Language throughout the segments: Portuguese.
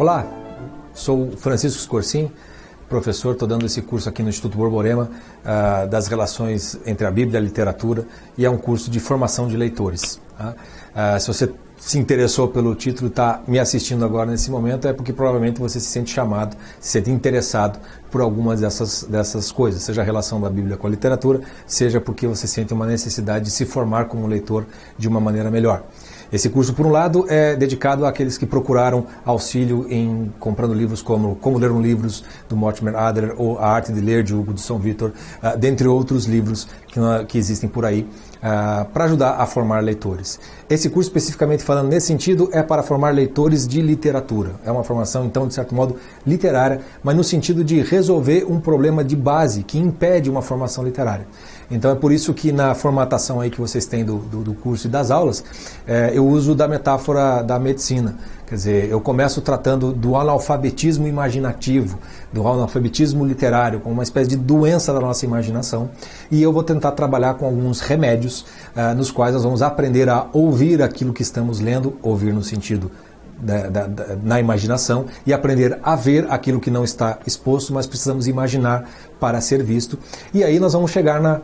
Olá, sou Francisco Scorsin, professor, estou dando esse curso aqui no Instituto Borborema das relações entre a Bíblia e a literatura, e é um curso de formação de leitores. Se você se interessou pelo título e está me assistindo agora nesse momento, é porque provavelmente você se sente chamado, se sente interessado por algumas dessas coisas, seja a relação da Bíblia com a literatura, seja porque você sente uma necessidade de se formar como leitor de uma maneira melhor. Esse curso, por um lado, é dedicado àqueles que procuraram auxílio em comprando livros como Como Ler Livros, do Mortimer Adler, ou A Arte de Ler, de Hugo de São Vitor, dentre outros livros que existem por aí, para ajudar a formar leitores. Esse curso, especificamente falando nesse sentido, é para formar leitores de literatura. É uma formação, então, de certo modo, literária, mas no sentido de resolver um problema de base que impede uma formação literária. Então é por isso que na formatação aí que vocês têm do curso e das aulas, eu uso da metáfora da medicina. Quer dizer, eu começo tratando do analfabetismo imaginativo, do analfabetismo literário, como uma espécie de doença da nossa imaginação, e eu vou tentar trabalhar com alguns remédios nos quais nós vamos aprender a ouvir aquilo que estamos lendo, ouvir no sentido na imaginação, e aprender a ver aquilo que não está exposto, mas precisamos imaginar para ser visto. E aí nós vamos chegar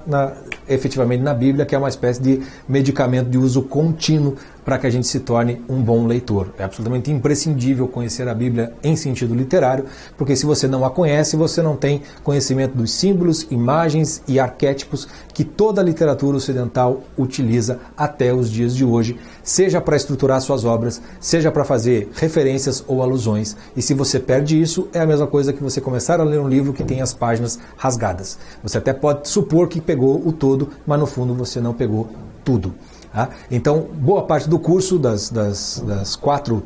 efetivamente na Bíblia, que é uma espécie de medicamento de uso contínuo para que a gente se torne um bom leitor. É absolutamente imprescindível conhecer a Bíblia em sentido literário, porque se você não a conhece, você não tem conhecimento dos símbolos, imagens e arquétipos que toda a literatura ocidental utiliza até os dias de hoje, seja para estruturar suas obras, seja para fazer referências ou alusões. E se você perde isso, é a mesma coisa que você começar a ler um livro que tem as páginas rasgadas. Você até pode supor que pegou o todo, mas no fundo você não pegou tudo. Então, boa parte do curso, das 4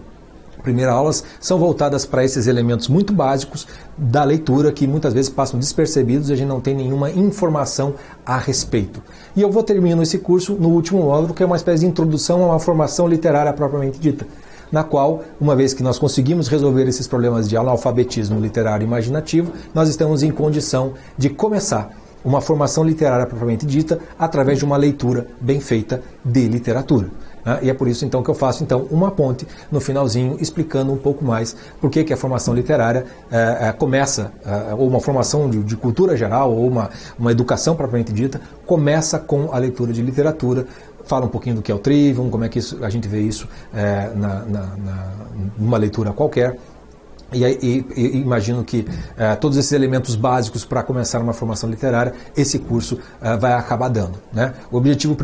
primeiras aulas, são voltadas para esses elementos muito básicos da leitura, que muitas vezes passam despercebidos e a gente não tem nenhuma informação a respeito. E eu vou terminando esse curso no último módulo, que é uma espécie de introdução a uma formação literária propriamente dita, na qual, uma vez que nós conseguimos resolver esses problemas de analfabetismo literário e imaginativo, nós estamos em condição de começar uma formação literária propriamente dita através de uma leitura bem feita de literatura. E é por isso então que eu faço uma ponte no finalzinho explicando um pouco mais por que a formação literária começa, ou uma formação de cultura geral, ou uma educação propriamente dita, começa com a leitura de literatura. Fala um pouquinho do que é o Trivium, como é que a gente vê isso numa leitura qualquer. E imagino que todos esses elementos básicos para começar uma formação literária, esse curso vai acabar dando, né? O objetivo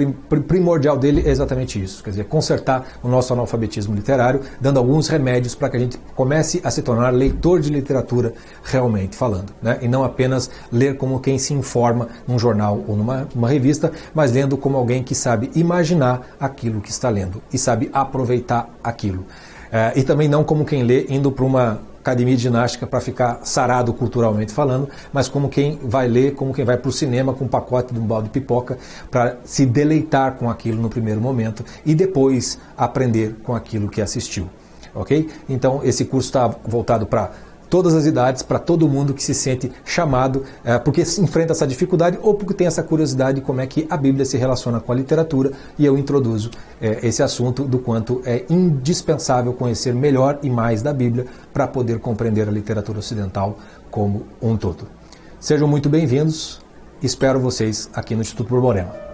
primordial dele é exatamente isso, quer dizer, consertar o nosso analfabetismo literário, dando alguns remédios para que a gente comece a se tornar leitor de literatura realmente falando, né? E não apenas ler como quem se informa num jornal ou numa revista, mas lendo como alguém que sabe imaginar aquilo que está lendo e sabe aproveitar aquilo. E também não como quem lê indo para uma academia de ginástica para ficar sarado culturalmente falando, mas como quem vai ler, como quem vai para o cinema com um pacote de um balde de pipoca para se deleitar com aquilo no primeiro momento e depois aprender com aquilo que assistiu. Ok? Então esse curso está voltado para todas as idades, para todo mundo que se sente chamado, porque enfrenta essa dificuldade ou porque tem essa curiosidade de como é que a Bíblia se relaciona com a literatura, e eu introduzo esse assunto do quanto é indispensável conhecer melhor e mais da Bíblia para poder compreender a literatura ocidental como um todo. Sejam muito bem-vindos, espero vocês aqui no Instituto Borborema.